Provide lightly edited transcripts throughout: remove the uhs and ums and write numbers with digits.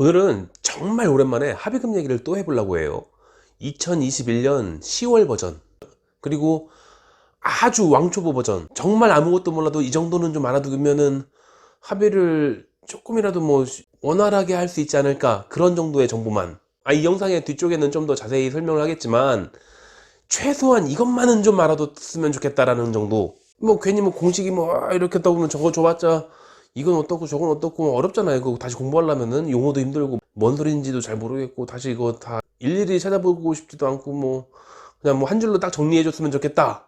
오늘은 정말 오랜만에 합의금 얘기를 또 해보려고 해요. 2021년 10월 버전, 그리고 아주 왕초보 버전. 정말 아무것도 몰라도 이 정도는 좀 알아두면은 합의를 조금이라도 뭐 원활하게 할 수 있지 않을까, 그런 정도의 정보만. 이 영상의 뒤쪽에는 좀 더 자세히 설명을 하겠지만 최소한 이것만은 좀 알아뒀으면 좋겠다라는 정도. 뭐 괜히 뭐 공식이 뭐 이렇게 떠보면 저거 줘봤자 이건 어떻고 저건 어떻고 어렵잖아요. 그거 다시 공부하려면은 용어도 힘들고 뭔 소리인지도 잘 모르겠고 다시 이거 다 일일이 찾아보고 싶지도 않고 뭐 그냥 뭐 한 줄로 딱 정리해 줬으면 좋겠다.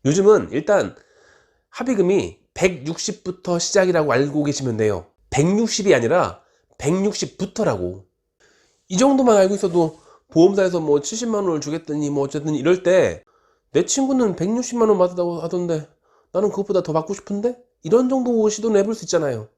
요즘은 일단 합의금이 160부터 시작이라고 알고 계시면 돼요. 160이 아니라 160부터라고. 이 정도만 알고 있어도 보험사에서 뭐 70만 원을 주겠더니 뭐 어쨌든 이럴 때 내 친구는 160만 원 받았다고 하던데 나는 그것보다 더 받고 싶은데? 이런 정도 시도는 해볼 수 있잖아요.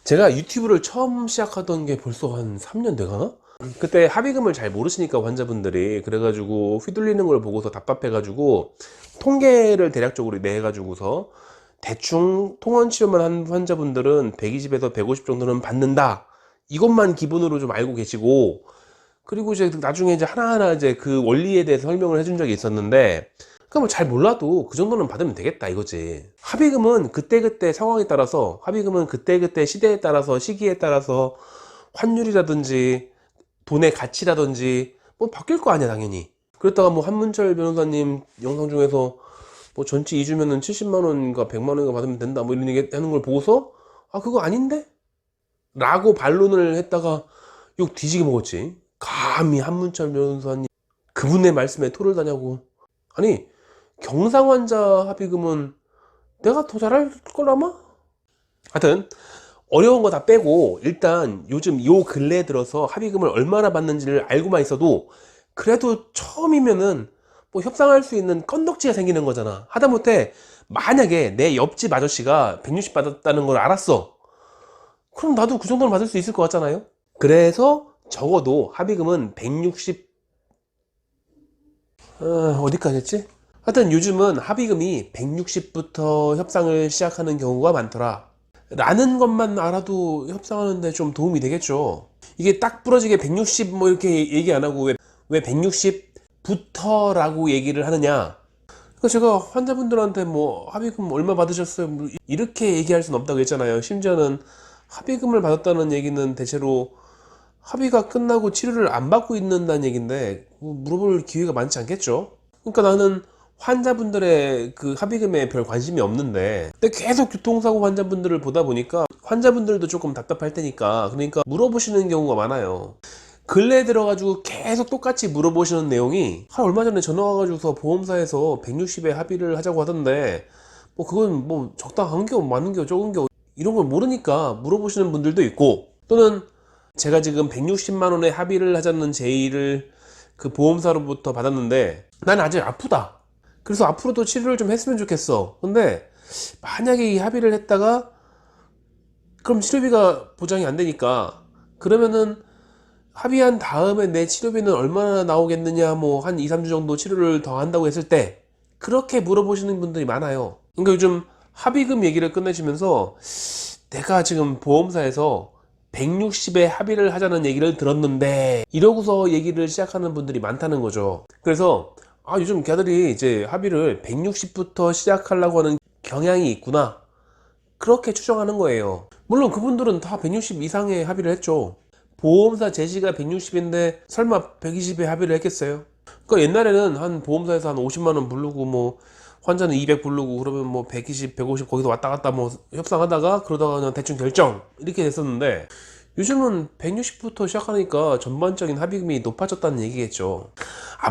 제가 유튜브를 처음 시작하던 게 벌써 한 3년 돼가나? 그때 합의금을 잘 모르시니까 환자분들이 그래가지고 휘둘리는 걸 보고서 답답해가지고 통계를 대략적으로 내가지고서 대충 통원 치료만 한 환자분들은 120에서 150 정도는 받는다, 이것만 기본으로 좀 알고 계시고, 그리고 이제 나중에 이제 하나하나 이제 그 원리에 대해서 설명을 해준 적이 있었는데, 그러니까 뭐 잘 몰라도 그 정도는 받으면 되겠다 이거지. 합의금은 그때그때 상황에 따라서, 합의금은 그때그때 시대에 따라서, 시기에 따라서 환율이라든지 돈의 가치라든지 뭐 바뀔 거 아니야 당연히. 그랬다가 뭐 한문철 변호사님 영상 중에서 뭐 전치 2주면은 70만 원인가 100만 원인가 받으면 된다 뭐 이런 얘기 하는 걸 보고서 그거 아닌데? 라고 반론을 했다가 욕 뒤지게 먹었지. 감히 한문철 변호사님 그분의 말씀에 토를 다냐고. 아니, 경상 환자 합의금은 내가 더 잘할 걸 아마? 하여튼 어려운 거 다 빼고 일단 요즘 요 근래 들어서 합의금을 얼마나 받는지를 알고만 있어도 그래도 처음이면은 뭐 협상할 수 있는 건덕지가 생기는 거잖아. 하다못해 만약에 내 옆집 아저씨가 160 받았다는 걸 알았어. 그럼 나도 그 정도는 받을 수 있을 것 같잖아요. 그래서 적어도 합의금은 160, 어디까지 했지? 하여튼 요즘은 합의금이 160부터 협상을 시작하는 경우가 많더라 라는 것만 알아도 협상하는데 좀 도움이 되겠죠. 이게 딱 부러지게 160 뭐 이렇게 얘기 안 하고 왜 160부터 라고 얘기를 하느냐. 그러니까 제가 환자분들한테 뭐 합의금 얼마 받으셨어요 뭐 이렇게 얘기할 수는 없다고 했잖아요. 심지어는 합의금을 받았다는 얘기는 대체로 합의가 끝나고 치료를 안 받고 있는다는 얘기인데 뭐 물어볼 기회가 많지 않겠죠. 그러니까 나는 환자분들의 그 합의금에 별 관심이 없는데 근데 계속 교통사고 환자분들을 보다 보니까 환자분들도 조금 답답할 테니까, 그러니까 물어보시는 경우가 많아요. 근래에 들어가지고 계속 똑같이 물어보시는 내용이, 얼마 전에 전화 와가지고서 보험사에서 160에 합의를 하자고 하던데 뭐 그건 뭐 적당한 게 많은 게 적은 게 이런 걸 모르니까 물어보시는 분들도 있고, 또는 제가 지금 160만 원에 합의를 하자는 제의를 그 보험사로부터 받았는데 난 아직 아프다, 그래서 앞으로도 치료를 좀 했으면 좋겠어. 근데 만약에 이 합의를 했다가 그럼 치료비가 보장이 안 되니까, 그러면은 합의한 다음에 내 치료비는 얼마나 나오겠느냐, 뭐 한 2, 3주 정도 치료를 더 한다고 했을 때 그렇게 물어보시는 분들이 많아요. 그러니까 요즘 합의금 얘기를 끝내시면서 내가 지금 보험사에서 160에 합의를 하자는 얘기를 들었는데 이러고서 얘기를 시작하는 분들이 많다는 거죠. 그래서 요즘 걔들이 이제 합의를 160부터 시작하려고 하는 경향이 있구나, 그렇게 추정하는 거예요. 물론 그분들은 다 160 이상의 합의를 했죠. 보험사 제시가 160인데 설마 120에 합의를 했겠어요? 그러니까 옛날에는 한 보험사에서 한 50만 원 부르고 뭐 환자는 200 부르고 그러면 뭐 120, 150 거기서 왔다 갔다 뭐 협상하다가 그러다가 그냥 대충 결정 이렇게 됐었는데 요즘은 160부터 시작하니까 전반적인 합의금이 높아졌다는 얘기겠죠.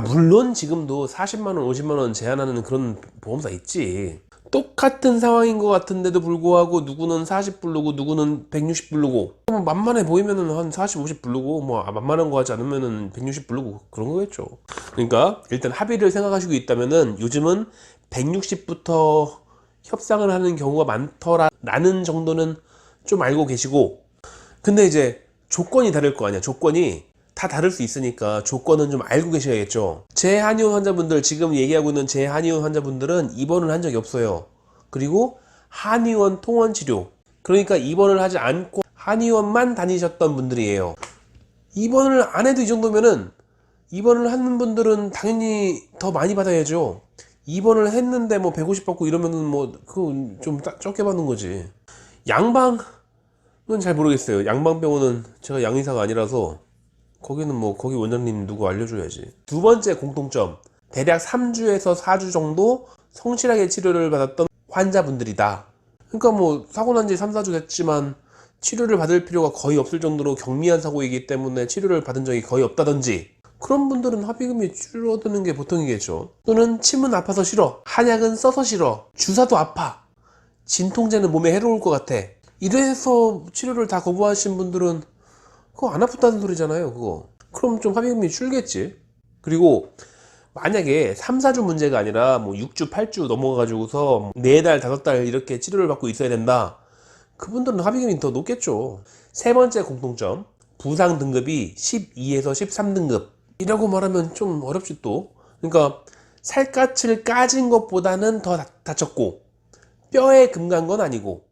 물론 지금도 40만 원, 50만 원 제한하는 그런 보험사 있지. 똑같은 상황인 것 같은데도 불구하고 누구는 40 부르고 누구는 160 부르고, 뭐 만만해 보이면은 한 40, 50 부르고, 뭐 만만한 거 하지 않으면은 160 부르고 그런 거겠죠. 그러니까 일단 합의를 생각하시고 있다면은 요즘은 160부터 협상을 하는 경우가 많더라라는 정도는 좀 알고 계시고, 근데 이제 조건이 다를 거 아니야. 조건이 다 다를 수 있으니까 조건은 좀 알고 계셔야겠죠. 재한의원 환자분들, 지금 얘기하고 있는 재한의원 환자분들은 입원을 한 적이 없어요. 그리고 한의원 통원치료, 그러니까 입원을 하지 않고 한의원만 다니셨던 분들이에요. 입원을 안 해도 이 정도면은 입원을 하는 분들은 당연히 더 많이 받아야죠. 입원을 했는데 뭐 150 받고 이러면은 뭐 그거 좀 적게 받는 거지. 양방은 잘 모르겠어요. 양방병원은 제가 양의사가 아니라서 거기는 뭐 거기 원장님 누구 알려줘야지. 두 번째 공통점, 대략 3주에서 4주 정도 성실하게 치료를 받았던 환자분들이다. 그러니까 뭐 사고 난 지 3, 4주 됐지만 치료를 받을 필요가 거의 없을 정도로 경미한 사고이기 때문에 치료를 받은 적이 거의 없다든지, 그런 분들은 합의금이 줄어드는 게 보통이겠죠. 또는 침은 아파서 싫어, 한약은 써서 싫어, 주사도 아파, 진통제는 몸에 해로울 것 같아, 이래서 치료를 다 거부하신 분들은 그거 안 아프다는 소리잖아요. 그거 그럼 좀 합의금이 줄겠지. 그리고 만약에 3, 4주 문제가 아니라 뭐 6주, 8주 넘어가가지고서 4달, 5달 이렇게 치료를 받고 있어야 된다, 그분들은 합의금이 더 높겠죠. 세 번째 공통점, 부상 등급이 12에서 13등급 이라고 말하면 좀 어렵지 또. 그러니까 살갗을 까진 것보다는 더 다쳤고 뼈에 금 간 건 아니고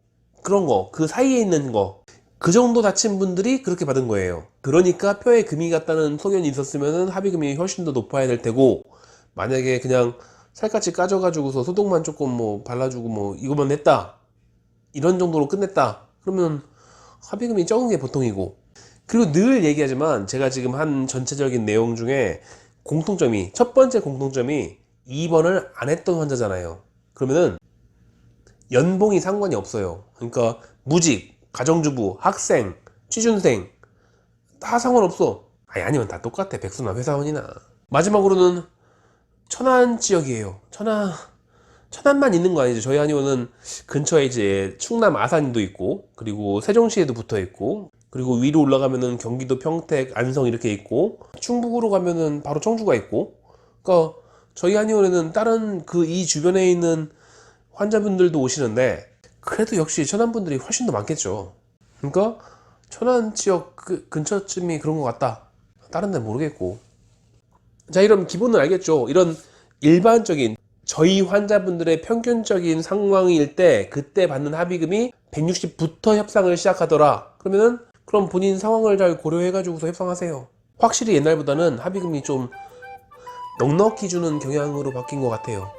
그런 거, 그 사이에 있는 거, 그 정도 다친 분들이 그렇게 받은 거예요. 그러니까 뼈에 금이 갔다는 소견이 있었으면 합의금이 훨씬 더 높아야 될 테고, 만약에 그냥 살갗이 까져가지고서 소독만 조금 뭐 발라주고 뭐 이것만 했다, 이런 정도로 끝냈다, 그러면 합의금이 적은 게 보통이고. 그리고 늘 얘기하지만 제가 지금 한 전체적인 내용 중에 공통점이, 첫 번째 공통점이 입원을 안 했던 환자잖아요. 그러면은 연봉이 상관이 없어요. 그러니까 무직, 가정주부, 학생, 취준생 다 상관없어. 아니면 다 똑같아. 백수나 회사원이나. 마지막으로는 천안 지역이에요. 천안만 있는 거 아니죠. 저희 한의원은 근처에 이제 충남 아산도 있고, 그리고 세종시에도 붙어 있고, 그리고 위로 올라가면은 경기도 평택, 안성 이렇게 있고, 충북으로 가면은 바로 청주가 있고. 그러니까 저희 한의원에는 다른 그 이 주변에 있는 환자분들도 오시는데, 그래도 역시 천안 분들이 훨씬 더 많겠죠. 그러니까 천안 지역 그 근처쯤이 그런 것 같다, 다른 데는 모르겠고. 자, 이런 기본은 알겠죠. 이런 일반적인 저희 환자분들의 평균적인 상황일 때 그때 받는 합의금이 160부터 협상을 시작하더라. 그러면은 그럼 본인 상황을 잘 고려해 가지고서 협상하세요. 확실히 옛날보다는 합의금이 좀 넉넉히 주는 경향으로 바뀐 것 같아요.